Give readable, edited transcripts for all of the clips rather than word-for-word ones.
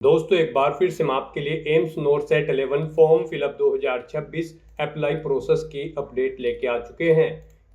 दोस्तों एक बार फिर से हम आपके लिए AIIMS NORCET 11 form fill up 2026 apply process की अपडेट लेके आ चुके हैं।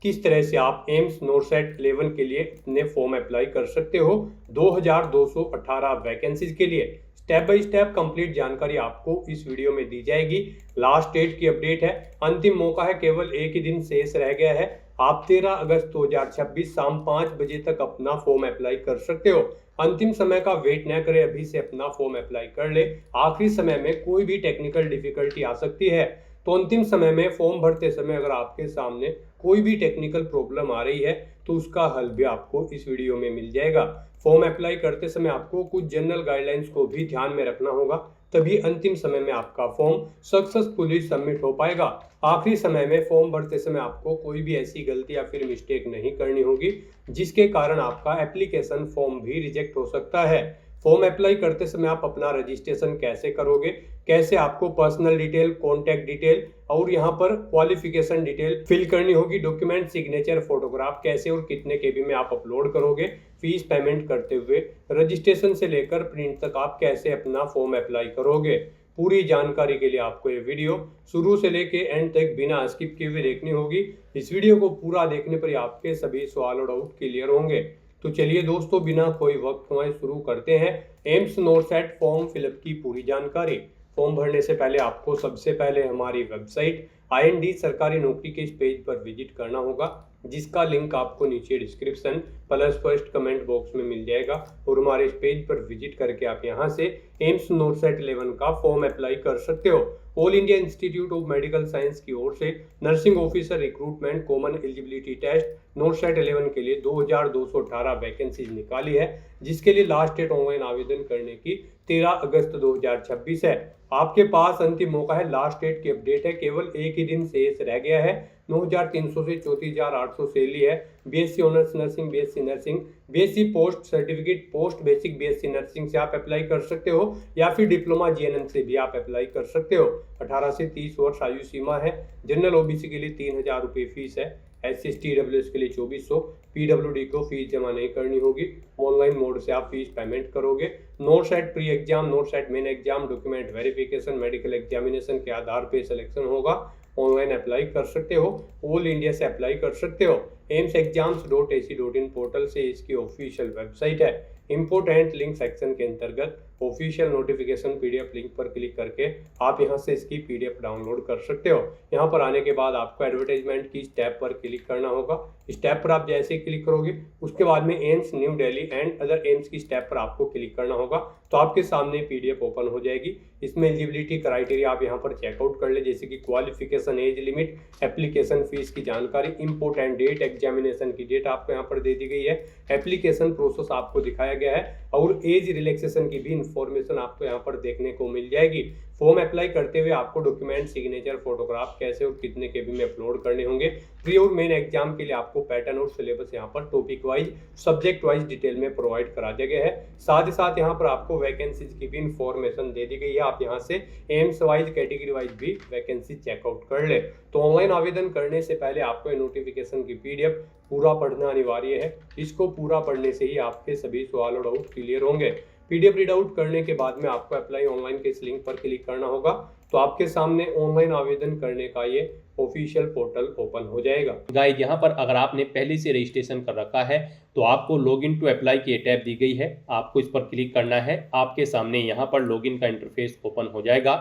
किस तरह से आप एम्स नोरसेट 11 के लिए अपने फॉर्म अप्लाई कर सकते हो 2218 वैकेंसीज के लिए। स्टेप बाय स्टेप कंप्लीट जानकारी आपको इस वीडियो में दी जाएगी। लास्ट डेट की अपडेट है, अंतिम मौका है, केवल एक ही दिन शेष रह गया है। आप 13 अगस्त 2026 शाम 5 बजे तक अपना फॉर्म अप्लाई कर सकते हो। अंतिम समय का वेट न करें, अभी से अपना फॉर्म अप्लाई कर ले। आखिरी समय में कोई भी टेक्निकल डिफिकल्टी आ सकती है, तो अंतिम समय में फॉर्म भरते समय अगर आपके सामने कोई भी टेक्निकल प्रॉब्लम आ रही है तो उसका हल भी आपको इस वीडियो में मिल जाएगा। फॉर्म अप्लाई करते समय आपको कुछ जनरल गाइडलाइंस को भी ध्यान में रखना होगा, तभी अंतिम समय में आपका फॉर्म सक्सेसफुली सबमिट हो पाएगा। आखिरी समय में फॉर्म भरते समय आपको कोई भी ऐसी गलती या फिर मिस्टेक नहीं करनी होगी जिसके कारण आपका एप्लीकेशन फॉर्म भी रिजेक्ट हो सकता है। फॉर्म अप्लाई करते समय आप अपना रजिस्ट्रेशन कैसे करोगे, कैसे आपको पर्सनल डिटेल, कॉन्टैक्ट डिटेल और यहाँ पर क्वालिफिकेशन डिटेल फिल करनी होगी, डॉक्यूमेंट, सिग्नेचर, फोटोग्राफ कैसे और कितने केबी में आप अपलोड करोगे, फीस पेमेंट करते हुए रजिस्ट्रेशन से लेकर प्रिंट तक आप कैसे अपना फॉर्म अप्लाई करोगे। पूरी जानकारी के लिए आपको ये वीडियो शुरू से लेके एंड तक बिना स्किप किए हुए देखनी होगी। इस वीडियो को पूरा देखने पर ही आपके सभी सवाल और डाउट क्लियर होंगे। तो चलिए दोस्तों, बिना कोई वक्त गंवाए शुरू करते हैं एम्स नोरसेट फॉर्म फिलअप की पूरी जानकारी। फॉर्म भरने से पहले आपको सबसे पहले हमारी वेबसाइट IND सरकारी नौकरी के इस पेज पर विजिट करना होगा, जिसका लिंक आपको नीचे description plus first comment box में मिल जाएगा। और हमारे इस पेज पर विजिट करके आप यहां से एम्स नोरसेट 11 का फॉर्म अप्लाई कर सकते हो। All India institute of medical science की ओर से nursing officer recruitment common eligibility test NORCET 11 के लिए 2218 वैकेंसीज निकाली है, जिसके लिए लास्ट डेट ऑनलाइन आवेदन करने की 13 अगस्त 2026 है। आपके पास अंतिम मौका है, लास्ट डेट की अपडेट है, केवल एक ही दिन शेष रह गया है। 9300 से 34800 सैलरी है। BSc honours nursing, BSc nursing, BSc post certificate post basic BSc nursing से आप अप्लाई कर सकते हो, या फिर डिप्लोमा GNM से भी आप अप्लाई कर सकते हो। 18 से 30 वर्ष आयु सीमा है। जनरल OBC के लिए 3000 रुपये फीस है। SC ST EWS के लिए 2400। PWD को फीस जमा नहीं करनी होगी, ऑनलाइन मोड से आप फीस पेमेंट करोगे। NORCET pre exam, NORCET main exam, document verification, medical examination के आधार पे सिलेक्शन होगा। ऑनलाइन अप्लाई कर सकते हो, ऑल इंडिया से अप्लाई कर सकते हो। amsexams.ac.in पोर्टल से इसकी ऑफिशियल वेबसाइट है। इंपोर्टेंट लिंक सेक्शन के अंतर्गत ऑफिशियल नोटिफिकेशन PDF लिंक पर क्लिक करके आप यहां से इसकी PDF डाउनलोड कर सकते हो। यहां पर आने के बाद आपको एडवर्टाइजमेंट की स्टैब पर क्लिक करना होगा। स्टैब पर आप जैसे ही क्लिक करोगे उसके बाद में AIIMS new Delhi and other AIIMS की स्टैब पर आपको क्लिक करना होगा, तो आपके सामने PDF ओपन हो जाएगी। इसमें एलिजिबिलिटी क्राइटेरिया आप यहाँ पर चेकआउट कर ले, जैसे कि qualification, age limit, application fees की जानकारी, इंपोर्टेंट डेट, एग्जामिनेशन की डेट आपको यहाँ पर दे दी गई है, एप्लीकेशन प्रोसेस आपको दिखाया गया है और एज रिलैक्सेशन की भी इंफॉर्मेशन आपको यहाँ पर देखने को मिल जाएगी। फॉर्म अप्लाई करते हुए आपको डॉक्यूमेंट, सिग्नेचर, फोटोग्राफ कैसे और कितने केबी में अपलोड करने होंगे। प्री और मेन एग्जाम के लिए आपको पैटर्न और सिलेबस यहाँ पर topic wise, subject wise detail में प्रोवाइड करा दिया गया है। साथ ही साथ यहाँ पर आपको वैकेंसीज की भी इंफॉर्मेशन दे दी गई है। आप यहाँ से एम्स वाइज, कैटेगरी वाइज भी वैकेंसी चेकआउट कर ले। तो ऑनलाइन आवेदन करने से पहले आपको नोटिफिकेशन की PDF पूरा पढ़ना अनिवार्य है। इसको पूरा पढ़ने से ही आपके सभी सवाल और डाउट क्लियर होंगे। PDF रीड आउट करने के बाद में आपको अप्लाई ऑनलाइन के इस लिंक पर क्लिक करना होगा, तो आपके सामने ऑनलाइन आवेदन करने का ये ऑफिशियल पोर्टल ओपन हो जाएगा। गाइस, यहाँ पर अगर आपने पहले से रजिस्ट्रेशन कर रखा है तो आपको लॉगिन टू अप्लाई की टैब दी गई है, आपको इस पर क्लिक करना है। आपके सामने यहाँ पर लॉगिन का इंटरफेस ओपन हो जाएगा।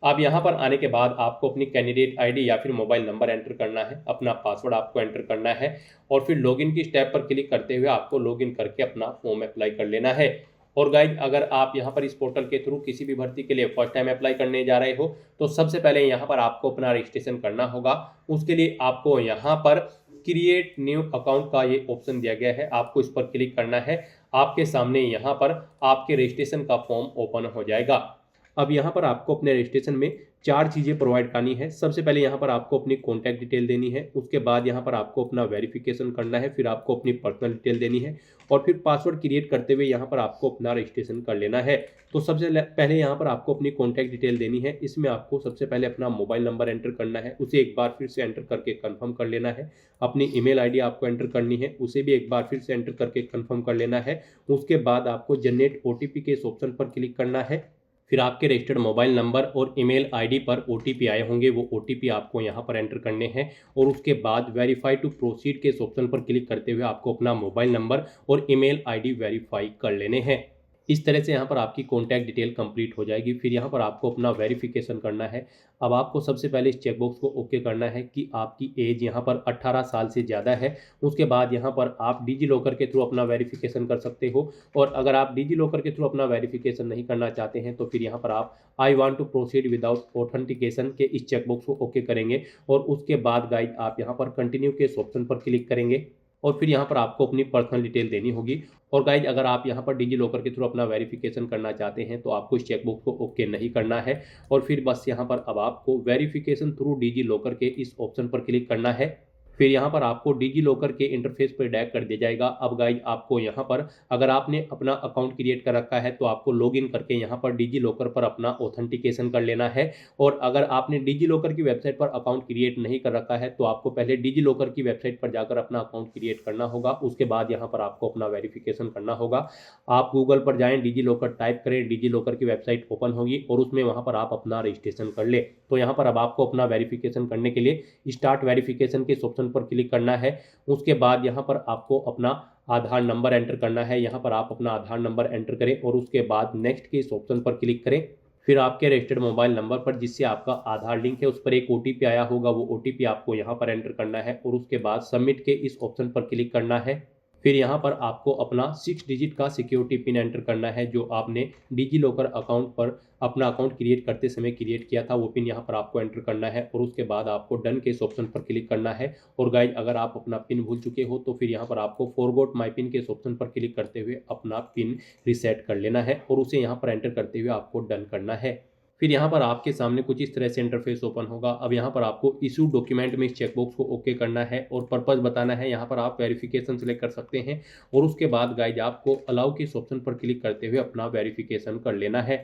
अब यहाँ पर आने के बाद आपको अपनी कैंडिडेट ID या फिर मोबाइल नंबर एंटर करना है, अपना पासवर्ड आपको एंटर करना है और फिर लॉगिन की स्टेप पर क्लिक करते हुए आपको लॉगिन करके अपना फॉर्म अप्लाई कर लेना है। और गाइज, अगर आप यहाँ पर इस पोर्टल के थ्रू किसी भी भर्ती के लिए फर्स्ट टाइम अप्लाई करने जा रहे हो तो सबसे पहले यहाँ पर आपको अपना रजिस्ट्रेशन करना होगा। उसके लिए आपको यहाँ पर क्रिएट न्यू अकाउंट का ये ऑप्शन दिया गया है, आपको इस पर क्लिक करना है। आपके सामने यहाँ पर आपके रजिस्ट्रेशन का फॉर्म ओपन हो जाएगा। अब यहाँ पर आपको अपने रजिस्ट्रेशन में 4 चीज़ें प्रोवाइड करनी है। सबसे पहले यहाँ पर आपको अपनी कॉन्टैक्ट डिटेल देनी है, उसके बाद यहाँ पर आपको अपना वेरिफिकेशन करना है, फिर आपको अपनी पर्सनल डिटेल देनी है और फिर पासवर्ड क्रिएट करते हुए यहाँ पर आपको अपना रजिस्ट्रेशन कर लेना है। तो सबसे पहले यहाँ पर आपको अपनी कॉन्टैक्ट डिटेल देनी है। इसमें आपको सबसे पहले अपना मोबाइल नंबर एंटर करना है, उसे एक बार फिर से एंटर करके कंफर्म कर लेना है। अपनी ईमेल आईडी आपको एंटर करनी है, उसे भी एक बार फिर से एंटर करके कंफर्म कर लेना है। उसके बाद आपको जनरेट ओटीपी के इस ऑप्शन पर क्लिक करना है। फिर आपके रजिस्टर्ड मोबाइल नंबर और ईमेल आईडी पर ओटीपी आए होंगे, वो ओटीपी आपको यहाँ पर एंटर करने हैं और उसके बाद वेरीफाई टू प्रोसीड के इस ऑप्शन पर क्लिक करते हुए आपको अपना मोबाइल नंबर और ईमेल आईडी वेरीफाई कर लेने हैं। इस तरह से यहाँ पर आपकी कॉन्टैक्ट डिटेल कंप्लीट हो जाएगी। फिर यहाँ पर आपको अपना वेरिफिकेशन करना है। अब आपको सबसे पहले इस चेकबॉक्स को ओके करना है कि आपकी एज यहाँ पर 18 साल से ज़्यादा है। उसके बाद यहाँ पर आप डिजी लॉकर के थ्रू अपना वेरिफिकेशन कर सकते हो, और अगर आप डिजी लॉकर के थ्रू अपना वेरिफिकेशन नहीं करना चाहते हैं तो फिर यहाँ पर आप I want to proceed without authentication के इस चेकबॉक्स को ओके करेंगे और उसके बाद गाइड आप यहाँ पर कंटिन्यू के इस ऑप्शन पर क्लिक करेंगे और फिर यहाँ पर आपको अपनी पर्सनल डिटेल देनी होगी। और गाइज अगर आप यहाँ पर डिजी लॉकर के थ्रू अपना वेरिफिकेशन करना चाहते हैं तो आपको इस चेकबॉक्स को ओके नहीं करना है और फिर बस यहाँ पर अब आपको वेरिफिकेशन थ्रू डिजी लॉकर के इस ऑप्शन पर क्लिक करना है। फिर यहाँ पर आपको डिजी लॉकर के इंटरफेस पर डायरेक्ट कर दिया जाएगा। अब गाइज आपको यहाँ पर अगर आपने अपना अकाउंट क्रिएट कर रखा है तो आपको लॉगिन करके यहाँ पर डिजी लॉकर पर अपना ऑथेंटिकेशन कर लेना है, और अगर आपने डिजी लॉकर की वेबसाइट पर अकाउंट क्रिएट नहीं कर रखा है तो आपको पहले डिजी लॉकर की वेबसाइट पर जाकर अपना अकाउंट क्रिएट करना होगा। उसके बाद यहाँ पर आपको अपना वेरिफिकेशन करना होगा। आप गूगल पर जाएँ, डिजी लॉकर टाइप करें, डिजी लॉकर की वेबसाइट ओपन होगी और उसमें वहाँ पर आप अपना रजिस्ट्रेशन कर ले। तो यहाँ पर अब आपको अपना वेरिफिकेशन करने के लिए स्टार्ट वेरिफिकेशन के इस ऑप्शन पर क्लिक करना है। उसके बाद यहाँ पर आपको अपना आधार नंबर एंटर करना है। यहाँ पर आप अपना आधार नंबर एंटर करें और उसके बाद नेक्स्ट के इस ऑप्शन पर क्लिक करें। फिर आपके रजिस्टर्ड मोबाइल नंबर पर जिससे आपका आधार लिंक है उस पर एक ओटीपी आया होगा, वो ओटीपी आपको यहाँ पर एंटर करना है और उसके बाद सबमिट के इस ऑप्शन पर क्लिक करना है। फिर यहाँ पर आपको अपना 6 डिजिट का सिक्योरिटी पिन एंटर करना है जो आपने डिजी लॉकर अकाउंट पर अपना अकाउंट क्रिएट करते समय क्रिएट किया था, वो पिन यहाँ पर आपको एंटर करना है और उसके बाद आपको डन के इस ऑप्शन पर क्लिक करना है। और गाइज अगर आप अपना पिन भूल चुके हो तो फिर यहाँ पर आपको फॉरगॉट माई पिन के इस ऑप्शन पर क्लिक करते हुए अपना पिन रिसेट कर लेना है और उसे यहाँ पर एंटर करते हुए आपको डन करना है। फिर यहाँ पर आपके सामने कुछ इस तरह से इंटरफेस ओपन होगा। अब यहाँ पर आपको इशू डॉक्यूमेंट में इस चेकबॉक्स को ओके करना है और पर्पस बताना है। यहाँ पर आप वेरिफिकेशन सेलेक्ट कर सकते हैं और उसके बाद गाइज आपको अलाउ के इस ऑप्शन पर क्लिक करते हुए अपना वेरिफिकेशन कर लेना है।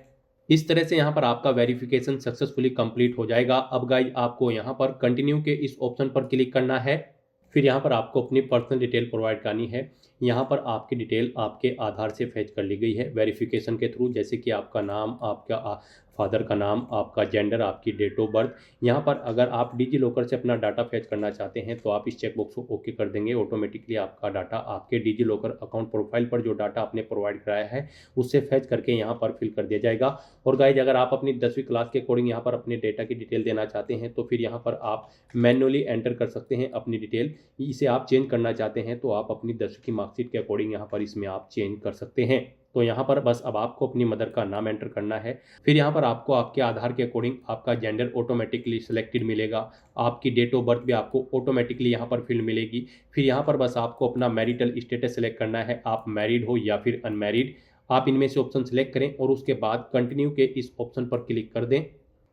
इस तरह से यहाँ पर आपका वेरिफिकेशन सक्सेसफुली कंप्लीट हो जाएगा। अब गाइज आपको यहाँ पर कंटिन्यू के इस ऑप्शन पर क्लिक करना है। फिर यहाँ पर आपको अपनी पर्सनल डिटेल प्रोवाइड करनी है। यहाँ पर आपकी डिटेल आपके आधार से फैच कर ली गई है वेरिफिकेशन के थ्रू, जैसे कि आपका नाम, आपका फादर का नाम, आपका जेंडर, आपकी डेट ऑफ बर्थ। यहाँ पर अगर आप डिजी लॉकर से अपना डाटा फैच करना चाहते हैं तो आप इस चेकबॉक्स को ओके कर देंगे। ऑटोमेटिकली आपका डाटा आपके डिजी लॉकर अकाउंट प्रोफाइल पर जो डाटा आपने प्रोवाइड कराया है उससे फैच करके यहाँ पर फिल कर दिया जाएगा। और गाइज अगर आप अपनी 10वीं क्लास के अकॉर्डिंग यहाँ पर अपने डेटा की डिटेल देना चाहते हैं तो फिर यहाँ पर आप मैन्युअली एंटर कर सकते हैं अपनी डिटेल। इसे आप चेंज करना चाहते हैं तो आप अपनी 10वीं की मार्कशीट के अकॉर्डिंग यहाँ पर इसमें आप चेंज कर सकते हैं। तो यहाँ पर बस अब आपको अपनी मदर का नाम एंटर करना है। फिर यहाँ पर आपको आपके आधार के अकॉर्डिंग आपका जेंडर ऑटोमेटिकली सिलेक्टेड मिलेगा। आपकी डेट ऑफ बर्थ भी आपको ऑटोमेटिकली यहाँ पर फील्ड मिलेगी। फिर यहाँ पर बस आपको अपना मैरिटल स्टेटस सेलेक्ट करना है, आप मैरिड हो या फिर अनमैरिड। आप इनमें से ऑप्शन सेलेक्ट करें और उसके बाद कंटिन्यू के इस ऑप्शन पर क्लिक कर दें।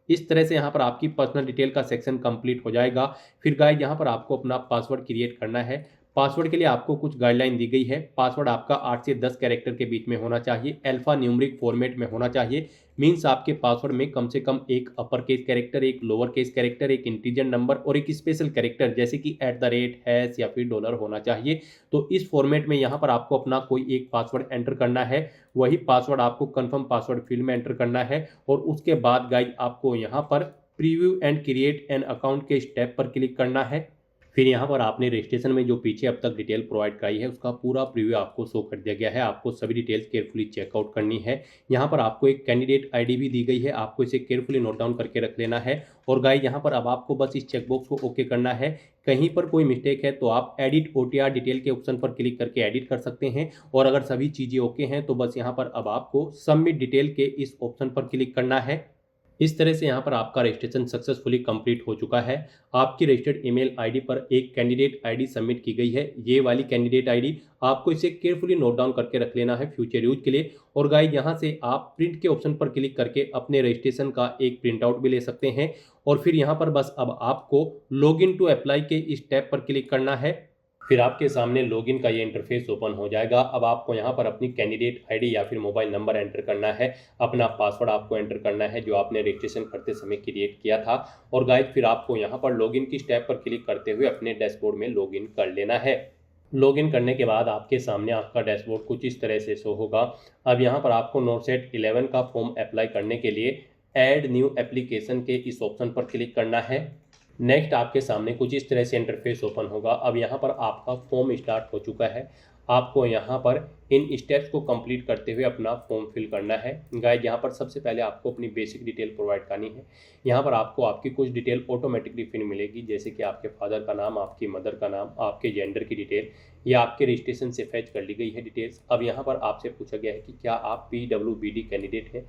इस तरह से यहाँ पर आपकी पर्सनल डिटेल का सेक्शन कंप्लीट हो जाएगा। फिर गाइस यहाँ पर आपको अपना पासवर्ड क्रिएट करना है। पासवर्ड के लिए आपको कुछ गाइडलाइन दी गई है। पासवर्ड आपका 8 से 10 कैरेक्टर के बीच में होना चाहिए, अल्फा न्यूमेरिक फॉर्मेट में होना चाहिए। मीन्स आपके पासवर्ड में कम से कम एक अपर केस कैरेक्टर, एक लोअर केस कैरेक्टर, एक इंटीजर नंबर और एक स्पेशल कैरेक्टर जैसे कि @ हैश या फिर डॉलर होना चाहिए। तो इस फॉर्मेट में यहाँ पर आपको अपना कोई एक पासवर्ड एंटर करना है। वही पासवर्ड आपको कन्फर्म पासवर्ड फील्ड में एंटर करना है और उसके बाद गाइज आपको यहाँ पर preview and create an account के स्टेप पर क्लिक करना है। फिर यहाँ पर आपने रजिस्ट्रेशन में जो पीछे अब तक डिटेल प्रोवाइड कराई है उसका पूरा प्रीव्यू आपको शो कर दिया गया है। आपको सभी डिटेल्स केयरफुली चेकआउट करनी है। यहाँ पर आपको एक कैंडिडेट आईडी भी दी गई है, आपको इसे केयरफुली नोट डाउन करके रख लेना है। और गाइस यहाँ पर अब आपको बस इस चेकबॉक्स को ओके करना है। कहीं पर कोई मिस्टेक है तो आप एडिट OTR डिटेल के ऑप्शन पर क्लिक करके एडिट कर सकते हैं। और अगर सभी चीज़ें ओके हैं तो बस यहाँ पर अब आपको सबमिट डिटेल के इस ऑप्शन पर क्लिक करना है। इस तरह से यहाँ पर आपका रजिस्ट्रेशन सक्सेसफुली कंप्लीट हो चुका है। आपकी रजिस्टर्ड ईमेल आईडी पर एक कैंडिडेट आईडी सबमिट की गई है। ये वाली कैंडिडेट आईडी आपको इसे केयरफुली नोट डाउन करके रख लेना है फ्यूचर यूज के लिए। और गाइस यहाँ से आप प्रिंट के ऑप्शन पर क्लिक करके अपने रजिस्ट्रेशन का एक प्रिंट आउट भी ले सकते हैं। और फिर यहाँ पर बस अब आपको लॉग इन टू अप्लाई के इस टैब पर क्लिक करना है। फिर आपके सामने लॉगिन का ये इंटरफेस ओपन हो जाएगा। अब आपको यहाँ पर अपनी कैंडिडेट आईडी या फिर मोबाइल नंबर एंटर करना है, अपना पासवर्ड आपको एंटर करना है जो आपने रजिस्ट्रेशन करते समय क्रिएट किया था। और गाइस फिर आपको यहाँ पर लॉगिन की स्टेप पर क्लिक करते हुए अपने डैशबोर्ड में लॉगिन कर लेना है। लॉगिन करने के बाद आपके सामने आपका डैशबोर्ड कुछ इस तरह से शो होगा। अब यहाँ पर आपको नोरसेट 11 का फॉर्म अप्लाई करने के लिए ऐड न्यू एप्लीकेशन के इस ऑप्शन पर क्लिक करना है। नेक्स्ट आपके सामने कुछ इस तरह से इंटरफेस ओपन होगा। अब यहाँ पर आपका फॉर्म स्टार्ट हो चुका है। आपको यहाँ पर इन स्टेप्स को कंप्लीट करते हुए अपना फॉर्म फिल करना है। गाइस यहाँ पर सबसे पहले आपको अपनी बेसिक डिटेल प्रोवाइड करनी है। यहाँ पर आपको आपकी कुछ डिटेल ऑटोमेटिकली फिल मिलेगी, जैसे कि आपके फादर का नाम, आपकी मदर का नाम, आपके जेंडर की डिटेल, या आपके रजिस्ट्रेशन से फैच कर ली गई है डिटेल्स। अब यहाँ पर आपसे पूछा गया है कि क्या आप PWBD कैंडिडेट हैं।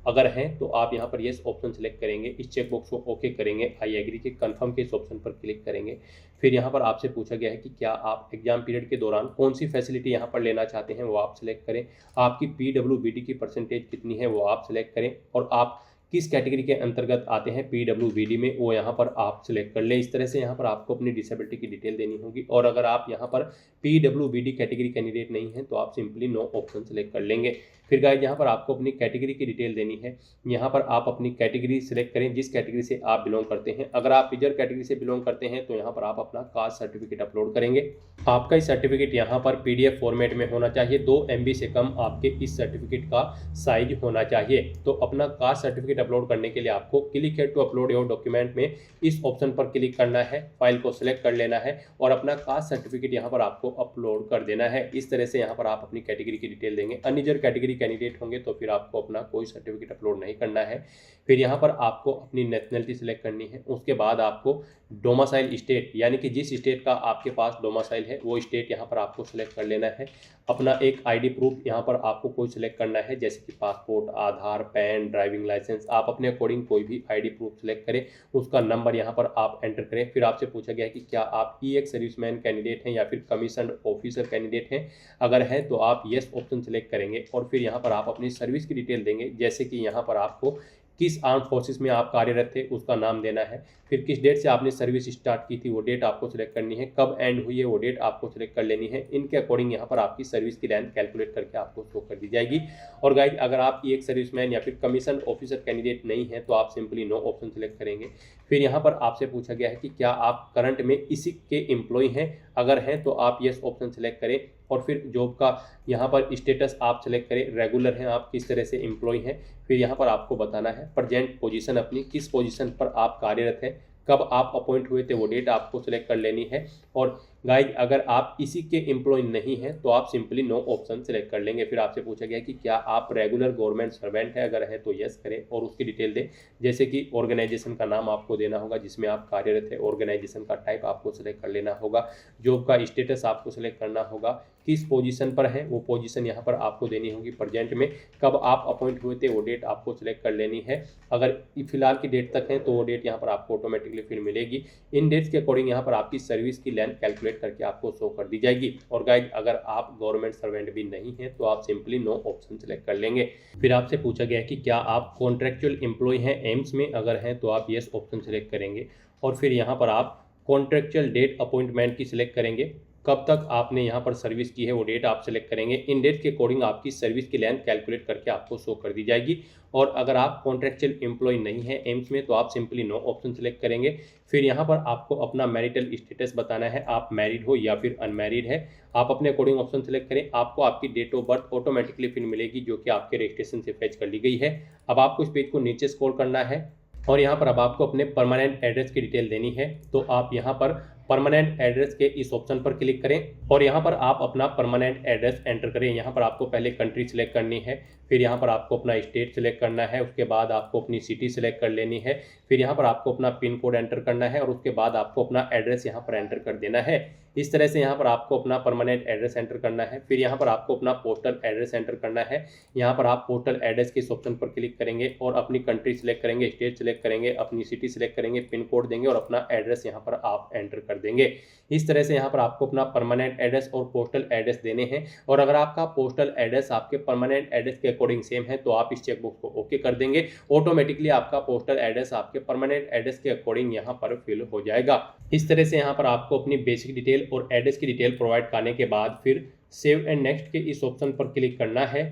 अगर हैं तो आप यहाँ पर येस ऑप्शन सेलेक्ट करेंगे, इस चेकबॉक्स को ओके करेंगे, आई एग्री के कन्फर्म के इस ऑप्शन पर क्लिक करेंगे। फिर यहाँ पर आपसे पूछा गया है कि क्या आप एग्जाम पीरियड के दौरान कौन सी फैसिलिटी यहाँ पर लेना चाहते हैं, वो आप सिलेक्ट करें। आपकी PWBD की परसेंटेज कितनी है वो आप सिलेक्ट करें, और आप किस कैटेगरी के अंतर्गत आते हैं PWBD में वो यहाँ पर आप सिलेक्ट कर लें। इस तरह से यहाँ पर आपको अपनी डिसेबिलिटी की डिटेल देनी होगी। और अगर आप यहाँ पर PWBD कैटेगरी कैंडिडेट नहीं हैं तो आप सिंपली नो ऑप्शन सेलेक्ट कर लेंगे। फिर गाइस यहाँ पर आपको अपनी कैटेगरी की डिटेल देनी है। यहाँ पर आप अपनी कैटेगरी सिलेक्ट करें, जिस कैटेगरी से आप बिलोंग करते हैं। अगर आप रिजर्व कैटेगरी से बिलोंग करते हैं तो यहाँ पर आप अपना कास्ट सर्टिफिकेट अपलोड करेंगे। आपका इस सर्टिफिकेट यहाँ पर PDF फॉर्मेट में होना चाहिए। 2 MB से कम आपके इस सर्टिफिकेट का साइज होना चाहिए। तो अपना कास्ट सर्टिफिकेट अपलोड करने के लिए आपको क्लिक है टू अपलोड योर डॉक्यूमेंट में इस ऑप्शन पर क्लिक करना है, फाइल को सिलेक्ट कर लेना है और अपना कास्ट सर्टिफिकेट यहाँ पर आपको अपलोड कर देना है। इस तरह से यहाँ पर आप अपनी कैटेगरी की डिटेल देंगे। अनरिजर्व कैटेगरी कैंडिडेट होंगे तो फिर आपको अपना कोई सर्टिफिकेट अपलोड नहीं करना है। फिर यहाँ पर आपको अपनी नेशनलिटी सिलेक्ट करनी है। उसके बाद आपको डोमासाइल स्टेट, यानी कि जिस स्टेट का आपके पास डोमासाइल है वो स्टेट यहाँ पर आपको सिलेक्ट कर लेना है। अपना एक ID प्रूफ यहाँ पर आपको कोई सिलेक्ट करना है, जैसे कि पासपोर्ट, आधार, पैन, ड्राइविंग लाइसेंस। आप अपने अकॉर्डिंग कोई भी ID प्रूफ सिलेक्ट करें, उसका नंबर यहाँ पर आप एंटर करें। फिर आपसे पूछा गया है कि क्या आप EX सर्विसमैन कैंडिडेट हैं या फिर कमीशन ऑफिसर कैंडिडेट हैं। अगर हैं तो आप येस ऑप्शन सिलेक्ट करेंगे और फिर यहाँ पर आप अपनी सर्विस की डिटेल देंगे, जैसे कि यहाँ पर आपको किस आर्म फोर्सेस में आप कार्यरत थे उसका नाम देना है। फिर किस डेट से आपने सर्विस स्टार्ट की थी वो डेट आपको सिलेक्ट करनी है। कब एंड हुई है वो डेट आपको सिलेक्ट कर लेनी है। इनके अकॉर्डिंग यहाँ पर आपकी सर्विस की लेंथ कैलकुलेट करके आपको शो कर दी जाएगी। और गाइस अगर आप एक सर्विसमैन या फिर कमीशन ऑफिसर कैंडिडेट नहीं है तो आप सिंपली नो ऑप्शन सिलेक्ट करेंगे। फिर यहाँ पर आपसे पूछा गया है कि क्या आप करंट में इसी के एम्प्लॉय हैं। अगर हैं तो आप येस ऑप्शन सिलेक्ट करें और फिर जॉब का यहाँ पर स्टेटस आप सिलेक्ट करें, रेगुलर हैं आप, किस तरह से एम्प्लॉय हैं। फिर यहाँ पर आपको बताना है प्रेजेंट पोजीशन अपनी, किस पोजीशन पर आप कार्यरत हैं, कब आप अपॉइंट हुए थे वो डेट आपको सिलेक्ट कर लेनी है। और गाइज अगर आप इसी के एम्प्लॉय नहीं हैं तो आप सिंपली नो ऑप्शन सिलेक्ट कर लेंगे। फिर आपसे पूछा गया कि क्या आप रेगुलर गवर्नमेंट सर्वेंट है, अगर है तो यस करें और उसकी डिटेल दें, जैसे कि ऑर्गेनाइजेशन का नाम आपको देना होगा जिसमें आप कार्यरत है, ऑर्गेनाइजेशन का टाइप आपको सिलेक्ट कर लेना होगा, जॉब का स्टेटस आपको सिलेक्ट करना होगा, किस पोजीशन पर है वो पोजीशन यहाँ पर आपको देनी होगी, प्रेजेंट में कब आप अपॉइंट हुए थे वो डेट आपको सिलेक्ट कर लेनी है। अगर फिलहाल की डेट तक है तो वो डेट यहाँ पर आपको ऑटोमेटिकली फिर मिलेगी। इन डेट्स के अकॉर्डिंग यहाँ पर आपकी सर्विस की लेंथ कैलकुलेट करके आपको शो कर दी जाएगी। और गाइज अगर आप गवर्नमेंट सर्वेंट भी नहीं है तो आप सिंपली नो ऑप्शन सिलेक्ट कर लेंगे। फिर आपसे पूछा गया कि क्या आप कॉन्ट्रेक्चुअल एम्प्लॉय हैं एम्स में, अगर हैं तो आप येस ऑप्शन सिलेक्ट करेंगे और फिर यहाँ पर आप कॉन्ट्रेक्चुअल डेट अपॉइंटमेंट की सिलेक्ट करेंगे, कब तक आपने यहाँ पर सर्विस की है वो डेट आप सिलेक्ट करेंगे। इन डेट के अकॉर्डिंग आपकी सर्विस की लेंथ कैलकुलेट करके आपको शो कर दी जाएगी। और अगर आप कॉन्ट्रेक्चुअल एम्प्लॉय नहीं है एम्स में तो आप सिंपली नो ऑप्शन सिलेक्ट करेंगे। फिर यहाँ पर आपको अपना मैरिटल स्टेटस बताना है, आप मैरिड हो या फिर अनमैरिड है, आप अपने अकॉर्डिंग ऑप्शन सेलेक्ट करें। आपको आपकी डेट ऑफ बर्थ ऑटोमेटिकली फिर मिलेगी जो कि आपके रजिस्ट्रेशन से फैच कर ली गई है। अब आपको इस पेज को नीचे स्क्रॉल करना है और यहाँ पर अब आपको अपने परमानेंट एड्रेस की डिटेल देनी है। तो आप यहाँ पर परमानेंट एड्रेस के इस ऑप्शन पर क्लिक करें और यहाँ पर आप अपना परमानेंट एड्रेस एंटर करें। यहाँ पर आपको पहले कंट्री सिलेक्ट करनी है, फिर यहाँ पर आपको अपना स्टेट सिलेक्ट करना है, उसके बाद आपको अपनी सिटी सिलेक्ट कर लेनी है, फिर यहाँ पर आपको अपना पिन कोड एंटर करना है और उसके बाद आपको अपना एड्रेस यहाँ पर एंटर कर देना है। इस तरह से यहाँ पर आपको अपना परमानेंट एड्रेस एंटर करना है। फिर यहाँ पर आपको अपना पोस्टल एड्रेस एंटर करना है। यहाँ पर आप पोस्टल एड्रेस के इस ऑप्शन पर क्लिक करेंगे और अपनी कंट्री सिलेक्ट करेंगे, स्टेट सिलेक्ट करेंगे, अपनी सिटी सिलेक्ट करेंगे, पिन कोड देंगे और अपना एड्रेस यहाँ पर आप एंटर कर देंगे। इस तरह से यहाँ पर आपको अपना परमानेंट एड्रेस और पोस्टल एड्रेस देने हैं, और अगर आपका पोस्टल एड्रेस आपके परमानेंट एड्रेस के अकॉर्डिंग सेम है तो आप इस चेकबॉक्स को ओके कर देंगे। ऑटोमेटिकली आपका पोस्टल एड्रेस आपके परमानेंट एड्रेस के अकॉर्डिंग यहाँ पर फिल हो जाएगा। इस तरह से यहाँ पर आपको अपनी बेसिक डिटेल और एड्रेस की डिटेल प्रोवाइड करने के बाद फिर सेव एंड नेक्स्ट के इस ऑप्शन पर क्लिक करना है।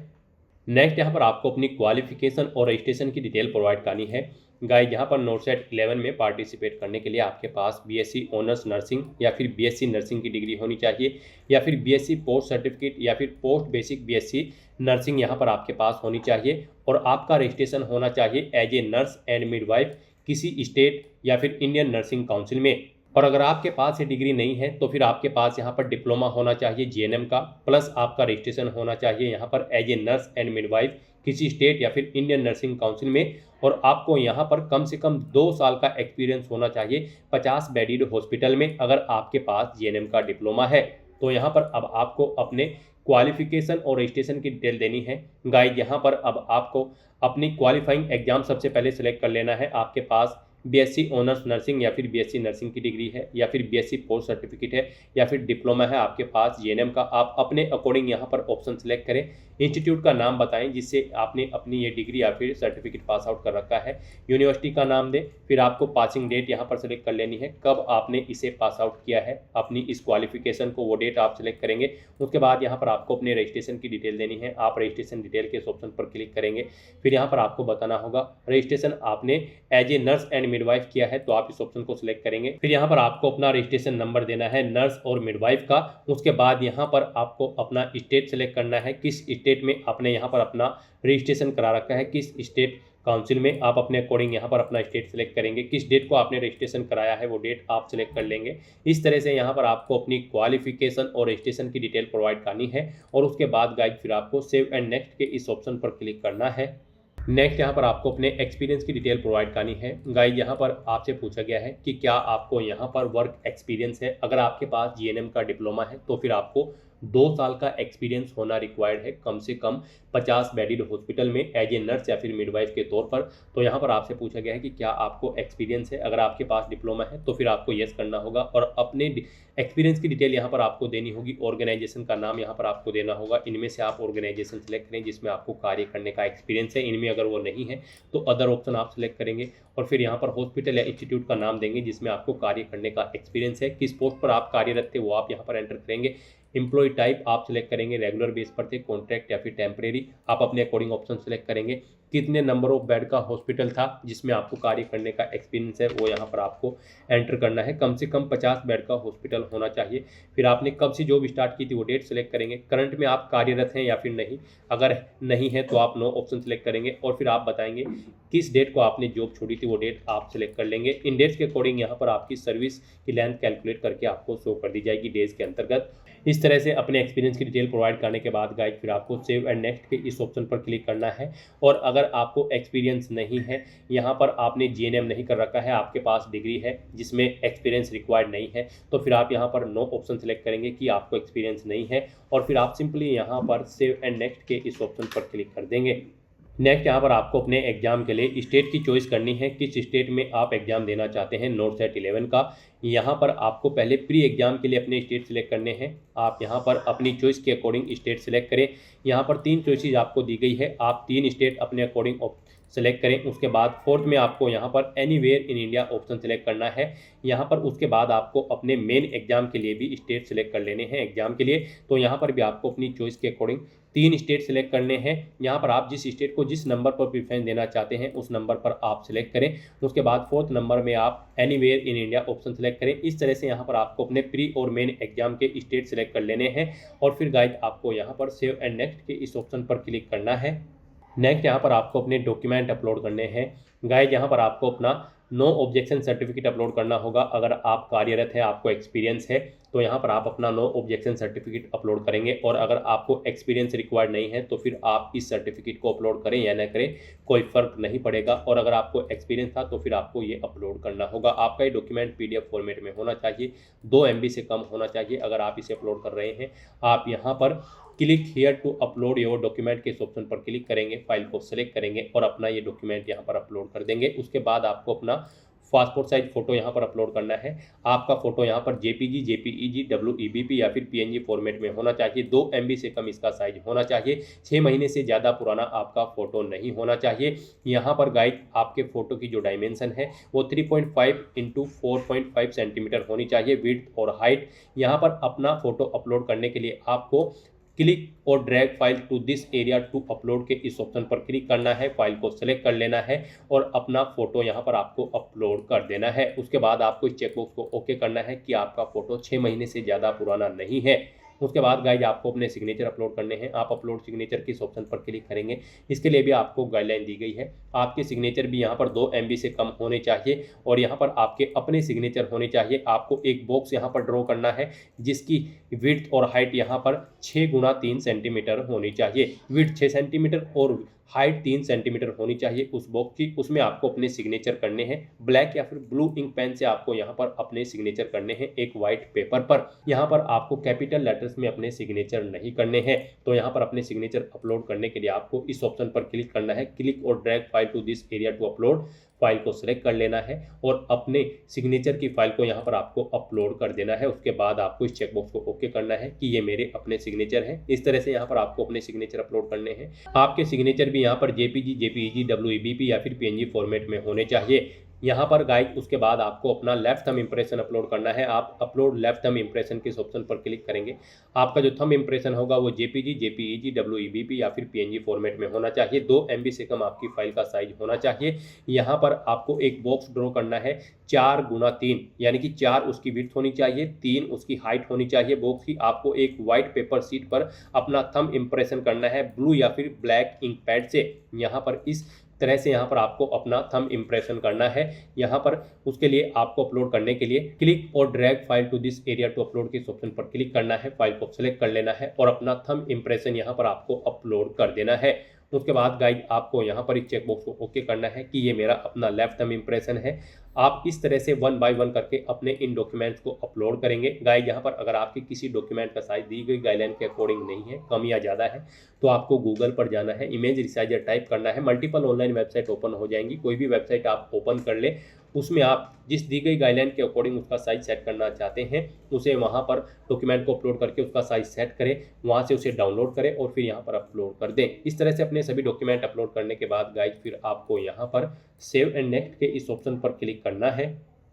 नेक्स्ट यहाँ पर आपको अपनी क्वालिफिकेशन और रजिस्ट्रेशन की डिटेल प्रोवाइड करनी है। गाइस, यहाँ पर नोटसेट 11 में पार्टिसिपेट करने के लिए आपके पास बीएससी ऑनर्स नर्सिंग या फिर बीएससी नर्सिंग की डिग्री होनी चाहिए, या फिर बीएससी पोस्ट सर्टिफिकेट या फिर पोस्ट बेसिक बीएससी नर्सिंग यहाँ पर आपके पास होनी चाहिए, और आपका रजिस्ट्रेशन होना चाहिए as a nurse and midwife किसी स्टेट या फिर इंडियन नर्सिंग काउंसिल में। और अगर आपके पास ये डिग्री नहीं है तो फिर आपके पास यहाँ पर डिप्लोमा होना चाहिए जीएनएम का, प्लस आपका रजिस्ट्रेशन होना चाहिए यहाँ पर as a nurse and midwife किसी स्टेट या फिर इंडियन नर्सिंग काउंसिल में, और आपको यहाँ पर कम से कम 2 साल का एक्सपीरियंस होना चाहिए 50 बेडेड हॉस्पिटल में अगर आपके पास जीएनएम का डिप्लोमा है। तो यहाँ पर अब आपको अपने क्वालिफिकेशन और रजिस्ट्रेशन की डिटेल देनी है। गाइस, यहाँ पर अब आपको अपनी क्वालिफाइंग एग्जाम सबसे पहले सेलेक्ट कर लेना है। आपके पास बीएससी ऑनर्स नर्सिंग या फिर बीएससी नर्सिंग की डिग्री है, या फिर बीएससी पोस्ट सर्टिफिकेट है, या फिर डिप्लोमा है आपके पास जीएनएम का, आप अपने अकॉर्डिंग यहाँ पर ऑप्शन सेलेक्ट करें। इंस्टीट्यूट का नाम बताएं जिससे आपने अपनी ये डिग्री या फिर सर्टिफिकेट पास आउट कर रखा है, यूनिवर्सिटी का नाम दें, फिर आपको पासिंग डेट यहाँ पर सेलेक्ट कर लेनी है, कब आपने इसे पास आउट किया है, अपनी इस क्वालिफिकेशन को वो डेट आप सेलेक्ट करेंगे। उसके बाद यहाँ पर आपको अपने रजिस्ट्रेशन की डिटेल देनी है। आप रजिस्ट्रेशन डिटेल के इस ऑप्शन पर क्लिक करेंगे। फिर यहाँ पर आपको बताना होगा रजिस्ट्रेशन आपने as a nurse and midwife किया है तो आप इस ऑप्शन को सिलेक्ट करेंगे। फिर यहाँ पर आपको अपना रजिस्ट्रेशन नंबर देना है नर्स और मिडवाइफ का। उसके बाद यहाँ पर आपको अपना स्टेट सेलेक्ट करना है, किस स्टेट में आपने यहाँ पर अपना रजिस्ट्रेशन करा रखा है, किस स्टेट काउंसिल में आप अपने अकॉर्डिंग यहाँ पर अपना स्टेट सेलेक्ट करेंगे। किस डेट को आपने रजिस्ट्रेशन कराया है वो डेट आप सेलेक्ट कर लेंगे। इस तरह से यहाँ पर आपको अपनी क्वालिफिकेशन और रजिस्ट्रेशन की डिटेल प्रोवाइड करनी है, और उसके बाद गाइड फिर आपको सेव एंड नेक्स्ट के इस ऑप्शन पर क्लिक करना है। नेक्स्ट यहाँ पर आपको अपने एक्सपीरियंस की डिटेल प्रोवाइड करनी है। गाइस, यहाँ पर आपसे पूछा गया है कि क्या आपको यहाँ पर वर्क एक्सपीरियंस है। अगर आपके पास जीएनएम का डिप्लोमा है तो फिर आपको 2 साल का एक्सपीरियंस होना रिक्वायर्ड है, कम से कम 50 बेडेड हॉस्पिटल में एज ए नर्स या फिर मिडवाइफ के तौर पर। तो यहाँ पर आपसे पूछा गया है कि क्या आपको एक्सपीरियंस है। अगर आपके पास डिप्लोमा है तो फिर आपको यस करना होगा, और अपने एक्सपीरियंस की डिटेल यहाँ पर आपको देनी होगी। ऑर्गेनाइजेशन का नाम यहाँ पर आपको देना होगा। इनमें से आप ऑर्गेनाइजेशन सेलेक्ट करें जिसमें आपको कार्य करने का एक्सपीरियंस है। इनमें अगर वो नहीं है तो अदर ऑप्शन आप सेलेक्ट करेंगे, और फिर यहाँ पर हॉस्पिटल या इंस्टीट्यूट का नाम देंगे जिसमें आपको कार्य करने का एक्सपीरियंस है। किस पोस्ट पर आप कार्यरत थे वो आप यहाँ पर एंटर करेंगे। एम्प्लॉय टाइप आप सेलेक्ट करेंगे, रेगुलर बेस पर थे, कॉन्ट्रैक्ट या फिर टेम्परेरी, आप अपने अकॉर्डिंग ऑप्शन सेलेक्ट करेंगे। कितने नंबर ऑफ बेड का हॉस्पिटल था जिसमें आपको कार्य करने का एक्सपीरियंस है वो यहाँ पर आपको एंटर करना है। कम से कम 50 बेड का हॉस्पिटल होना चाहिए। फिर आपने कब से जॉब स्टार्ट की थी वो डेट सेलेक्ट करेंगे। करंट में आप कार्यरत हैं या फिर नहीं, अगर नहीं है तो आप नो ऑप्शन सेलेक्ट करेंगे, और फिर आप बताएंगे किस डेट को आपने जॉब छोड़ी थी वो डेट आप सेलेक्ट कर लेंगे। इन डेट्स के अकॉर्डिंग यहाँ पर आपकी सर्विस की लेंथ कैलकुलेट करके आपको शो कर दी जाएगी डेज के अंतर्गत। इस तरह से अपने एक्सपीरियंस की डिटेल प्रोवाइड करने के बाद गाइड फिर आपको सेव एंड नेक्स्ट के इस ऑप्शन पर क्लिक करना है। और अगर आपको एक्सपीरियंस नहीं है, यहाँ पर आपने जीएनएम नहीं कर रखा है, आपके पास डिग्री है जिसमें एक्सपीरियंस रिक्वायर्ड नहीं है, तो फिर आप यहाँ पर नो ऑप्शन सेलेक्ट करेंगे कि आपको एक्सपीरियंस नहीं है, और फिर आप सिंपली यहाँ पर सेव एंड नेक्स्ट के इस ऑप्शन पर क्लिक कर देंगे। नेक्स्ट यहाँ पर आपको अपने एग्जाम के लिए स्टेट की चॉइस करनी है, किस स्टेट में आप एग्जाम देना चाहते हैं नोटसेट 11 का। यहाँ पर आपको पहले प्री एग्जाम के लिए अपने स्टेट सेलेक्ट करने हैं। आप यहाँ पर अपनी चॉइस के अकॉर्डिंग स्टेट सेलेक्ट करें। यहाँ पर 3 चॉइसेस आपको दी गई है, आप 3 स्टेट अपने अकॉर्डिंग सेलेक्ट करें। उसके बाद फोर्थ में आपको यहाँ पर anywhere in India option select करना है। यहाँ पर उसके बाद आपको अपने मेन एग्जाम के लिए भी स्टेट सेलेक्ट कर लेने हैं एग्जाम के लिए। तो यहाँ पर भी आपको अपनी चॉइस के अकॉर्डिंग 3 स्टेट सेलेक्ट करने हैं। यहाँ पर आप जिस स्टेट को जिस नंबर पर प्रेफरेंस देना चाहते हैं उस नंबर पर आप सेलेक्ट करें। उसके बाद 4th नंबर में आप anywhere in India option select करें। इस तरह से यहाँ पर आपको अपने प्री और मेन एग्जाम के स्टेट सेलेक्ट कर लेने हैं, और फिर गाइड आपको यहाँ पर सेव एंड नेक्स्ट के इस ऑप्शन पर क्लिक करना है। नेक्स्ट यहाँ पर आपको अपने डॉक्यूमेंट अपलोड करने हैं। गाइड यहाँ पर आपको अपना नो ऑब्जेक्शन सर्टिफिकेट अपलोड करना होगा। अगर आप कार्यरत है, आपको एक्सपीरियंस है, तो यहाँ पर आप अपना नो ऑब्जेक्शन सर्टिफिकेट अपलोड करेंगे, और अगर आपको एक्सपीरियंस रिक्वायर्ड नहीं है तो फिर आप इस सर्टिफिकेट को अपलोड करें या न करें कोई फ़र्क नहीं पड़ेगा। और अगर आपको एक्सपीरियंस था तो फिर आपको ये अपलोड करना होगा। आपका ये डॉक्यूमेंट PDF फॉर्मेट में होना चाहिए, 2 MB से कम होना चाहिए। अगर आप इसे अपलोड कर रहे हैं, आप यहाँ पर click here to upload your document के इस ऑप्शन पर क्लिक करेंगे, फाइल को सेलेक्ट करेंगे और अपना ये डॉक्यूमेंट यहाँ पर अपलोड कर देंगे। उसके बाद आपको अपना पासपोर्ट साइज फ़ोटो यहाँ पर अपलोड करना है। आपका फ़ोटो यहाँ पर जेपीजी, जेपीईजी, डब्ल्यूईबीपी या फिर पीएनजी फॉर्मेट में होना चाहिए। 2 MB से कम इसका साइज होना चाहिए। 6 महीने से ज़्यादा पुराना आपका फ़ोटो नहीं होना चाहिए। यहाँ पर गाइस आपके फ़ोटो की जो डायमेंशन है वो 3.5 इंटू 4.5 सेंटीमीटर होनी चाहिए विड्थ और हाइट। यहाँ पर अपना फ़ोटो अपलोड करने के लिए आपको क्लिक और drag file to this area to upload के इस ऑप्शन पर क्लिक करना है। फाइल को सेलेक्ट कर लेना है और अपना फ़ोटो यहाँ पर आपको अपलोड कर देना है। उसके बाद आपको इस चेकबॉक्स को ओके करना है कि आपका फ़ोटो 6 महीने से ज़्यादा पुराना नहीं है। उसके बाद गाइज आपको अपने सिग्नेचर अपलोड करने हैं। आप अपलोड सिग्नेचर किस ऑप्शन पर क्लिक करेंगे, इसके लिए भी आपको गाइडलाइन दी गई है। आपके सिग्नेचर भी यहाँ पर 2 MB से कम होने चाहिए और यहाँ पर आपके अपने सिग्नेचर होने चाहिए। आपको एक बॉक्स यहाँ पर ड्रॉ करना है जिसकी विड्थ और हाइट यहाँ पर 6x3 सेंटीमीटर होनी चाहिए। विड्थ 6 सेंटीमीटर और हाइट 3 सेंटीमीटर होनी चाहिए उस बॉक्स की। उसमें आपको अपने सिग्नेचर करने हैं। ब्लैक या फिर ब्लू इंक पेन से आपको यहाँ पर अपने सिग्नेचर करने हैं एक वाइट पेपर पर। यहाँ पर आपको कैपिटल लेटर्स में अपने सिग्नेचर नहीं करने हैं। तो यहाँ पर अपने सिग्नेचर अपलोड करने के लिए आपको इस ऑप्शन पर क्लिक करना है, क्लिक और drag file to this area to upload. File को सिलेक्ट कर लेना है और अपने सिग्नेचर की फाइल को यहाँ पर आपको अपलोड कर देना है। उसके बाद आपको इस चेकबॉक्स को ओके करना है कि ये मेरे अपने सिग्नेचर हैं। इस तरह से यहाँ पर आपको अपने सिग्नेचर अपलोड करने हैं। आपके सिग्नेचर भी यहाँ पर जेपीजी, जेपीईजी, डब्ल्यूईबीपी या फिर पीएनजी फॉर्मेट में होने चाहिए। यहाँ पर गाइड उसके बाद आपको अपना लेफ्ट थंब इंप्रेशन अपलोड करना है। आप अपलोड लेफ्ट थंब इंप्रेशन के ऑप्शन पर क्लिक करेंगे। आपका जो थंब इंप्रेशन होगा वो जेपीजी, जेपीईजी, डब्ल्यूईबीपी या फिर पीएनजी फॉर्मेट में होना चाहिए। 2 MB से कम आपकी फाइल का साइज होना चाहिए। यहाँ पर आपको एक बॉक्स ड्रॉ करना है 4x3 यानी कि 4 उसकी विड्थ होनी चाहिए, 3 उसकी हाइट होनी चाहिए बॉक्स की। आपको एक वाइट पेपर शीट पर अपना थंब इंप्रेशन करना है ब्लू या फिर ब्लैक इंक पैड से। यहाँ पर इस तरह से यहाँ पर आपको अपना थंब इंप्रेशन करना है। यहाँ पर उसके लिए आपको अपलोड करने के लिए क्लिक और drag file to this area to upload के इस ऑप्शन पर क्लिक करना है। फाइल को सिलेक्ट कर लेना है और अपना थंब इंप्रेशन यहाँ पर आपको अपलोड कर देना है। उसके बाद गाइड आपको यहाँ पर इस चेकबॉक्स को ओके करना है कि ये मेरा अपना लेफ्ट थंब इंप्रेशन है। आप इस तरह से 1 बाय 1 करके अपने इन डॉक्यूमेंट्स को अपलोड करेंगे। गाइड यहाँ पर अगर आपके किसी डॉक्यूमेंट का साइज दी गई गाइडलाइन के अकॉर्डिंग नहीं है, कम या ज़्यादा है, तो आपको गूगल पर जाना है, इमेज रिसाइजर टाइप करना है। मल्टीपल ऑनलाइन वेबसाइट ओपन हो जाएंगी। कोई भी वेबसाइट आप ओपन कर ले, उसमें आप जिस दी गई गाइडलाइन के अकॉर्डिंग उसका साइज सेट करना चाहते हैं, उसे वहाँ पर डॉक्यूमेंट को अपलोड करके उसका साइज सेट करें, वहाँ से उसे डाउनलोड करें और फिर यहाँ पर अपलोड कर दें। इस तरह से अपने सभी डॉक्यूमेंट अपलोड करने के बाद गाइड फिर आपको यहाँ पर सेव एंड नेक्स्ट के इस ऑप्शन पर क्लिक करना है।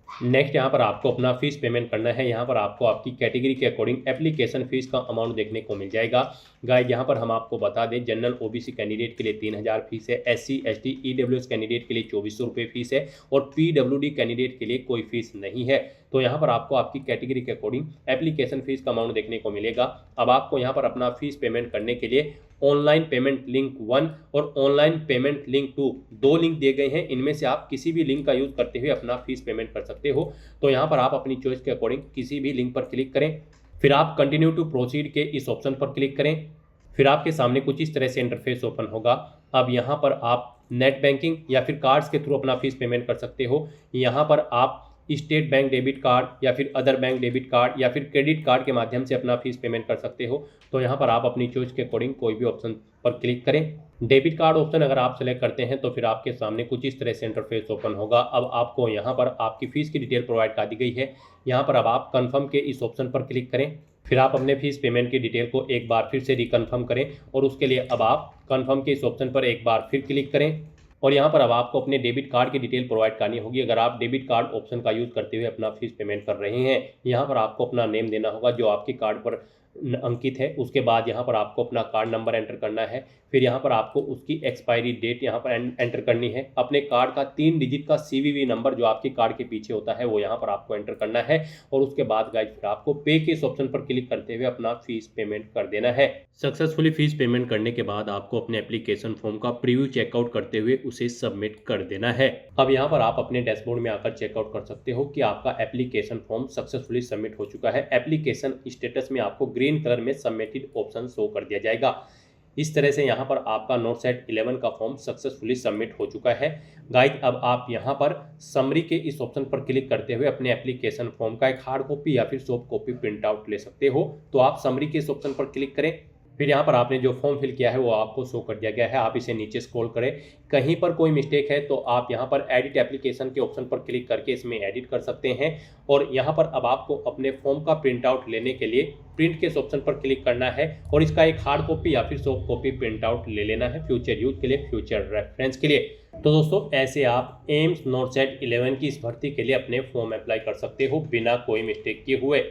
नेक्स्ट यहाँ पर आपको अपना फीस पेमेंट करना है। यहाँ पर आपको आपकी कैटेगरी के अकॉर्डिंग एप्लीकेशन फीस का अमाउंट देखने को मिल जाएगा। गाइड यहाँ पर हम आपको बता दें, जनरल ओबीसी कैंडिडेट के लिए 3000 फीस है, SC ST EWS कैंडिडेट के लिए 2400 रुपये फीस है और PWD कैंडिडेट के लिए कोई फीस नहीं है। तो यहाँ पर आपको आपकी कैटेगरी के अकॉर्डिंग एप्लीकेशन फीस का अमाउंट देखने को मिलेगा। अब आपको यहाँ पर अपना फीस पेमेंट करने के लिए ऑनलाइन पेमेंट लिंक 1 और ऑनलाइन पेमेंट लिंक 2 दो लिंक दिए गए हैं। इनमें से आप किसी भी लिंक का यूज़ करते हुए अपना फीस पेमेंट कर सकते हो। तो यहाँ पर आप अपनी चॉइस के अकॉर्डिंग किसी भी लिंक पर क्लिक करें, फिर आप कंटिन्यू टू प्रोसीड के इस ऑप्शन पर क्लिक करें। फिर आपके सामने कुछ इस तरह से इंटरफेस ओपन होगा। अब यहाँ पर आप नेट बैंकिंग या फिर कार्ड्स के थ्रू अपना फीस पेमेंट कर सकते हो। यहाँ पर आप स्टेट बैंक डेबिट कार्ड या फिर अदर बैंक डेबिट कार्ड या फिर क्रेडिट कार्ड के माध्यम से अपना फीस पेमेंट कर सकते हो। तो यहाँ पर आप अपनी चॉइस के अकॉर्डिंग कोई भी ऑप्शन पर क्लिक करें। डेबिट कार्ड ऑप्शन अगर आप सेलेक्ट करते हैं तो फिर आपके सामने कुछ इस तरह से इंटरफेस ओपन होगा। अब आपको यहाँ पर आपकी फ़ीस की डिटेल प्रोवाइड कर दी गई है। यहाँ पर अब आप कन्फर्म के इस ऑप्शन पर क्लिक करें। फिर आप अपने फीस पेमेंट की डिटेल को एक बार फिर से रिकन्फर्म करें और उसके लिए अब आप कन्फर्म के इस ऑप्शन पर एक बार फिर क्लिक करें और यहाँ पर अब आपको अपने डेबिट कार्ड की डिटेल प्रोवाइड करनी होगी। अगर आप डेबिट कार्ड ऑप्शन का यूज़ करते हुए अपना फीस पेमेंट कर रहे हैं, यहाँ पर आपको अपना नेम देना होगा जो आपके कार्ड पर अंकित है। उसके बाद यहाँ पर आपको अपना कार्ड नंबर एंटर करना है। फिर यहाँ पर आपको उसकी एक्सपायरी डेट यहाँ पर एंटर करनी है। अपने कार्ड का 3 डिजिट का CVV नंबर जो आपके कार्ड के पीछे होता है वो यहाँ पर आपको एंटर करना है और उसके बाद गाइस फिर आपको पे के इस ऑप्शन पर क्लिक करते हुए अपना फीस पेमेंट कर देना है। सक्सेसफुली फीस पेमेंट करने के बाद आपको अपने एप्लीकेशन फॉर्म का प्रीव्यू चेकआउट करते हुए उसे सबमिट कर देना है। अब यहाँ पर आप अपने डैशबोर्ड में आकर चेकआउट कर सकते हो कि आपका एप्लीकेशन फॉर्म सक्सेसफुली सबमिट हो चुका है। एप्लीकेशन स्टेटस में आपको ग्रीन कलर में सबमिटेड ऑप्शन शो कर दिया जाएगा। इस तरह से यहाँ पर आपका नोटसेट 11 का फॉर्म सक्सेसफुली सबमिट हो चुका है। गाइस अब आप यहाँ पर समरी के इस ऑप्शन पर क्लिक करते हुए अपने एप्लीकेशन फॉर्म का एक हार्ड कॉपी या फिर सॉफ्ट कॉपी प्रिंट आउट ले सकते हो। तो आप समरी के इस ऑप्शन पर क्लिक करें। फिर यहाँ पर आपने जो फॉर्म फिल किया है वो आपको शो कर दिया गया है। आप इसे नीचे स्क्रॉल करें, कहीं पर कोई मिस्टेक है तो आप यहाँ पर एडिट एप्लीकेशन के ऑप्शन पर क्लिक करके इसमें एडिट कर सकते हैं। और यहाँ पर अब आपको अपने फॉर्म का प्रिंट आउट लेने के लिए प्रिंट के ऑप्शन पर क्लिक करना है और इसका एक हार्ड कॉपी या फिर सॉफ्ट कॉपी प्रिंट आउट ले लेना है फ्यूचर यूज के लिए, फ्यूचर रेफरेंस के लिए। तो दोस्तों ऐसे आप एम्स नोरसेट 11 की इस भर्ती के लिए अपने फॉर्म अप्लाई कर सकते हो बिना कोई मिस्टेक किए हुए।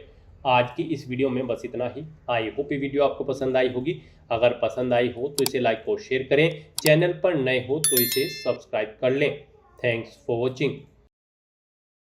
आज की इस वीडियो में बस इतना ही। आई होप ये वीडियो आपको पसंद आई होगी। अगर पसंद आई हो तो इसे लाइक और शेयर करें, चैनल पर नए हो तो इसे सब्सक्राइब कर लें। Thanks for watching.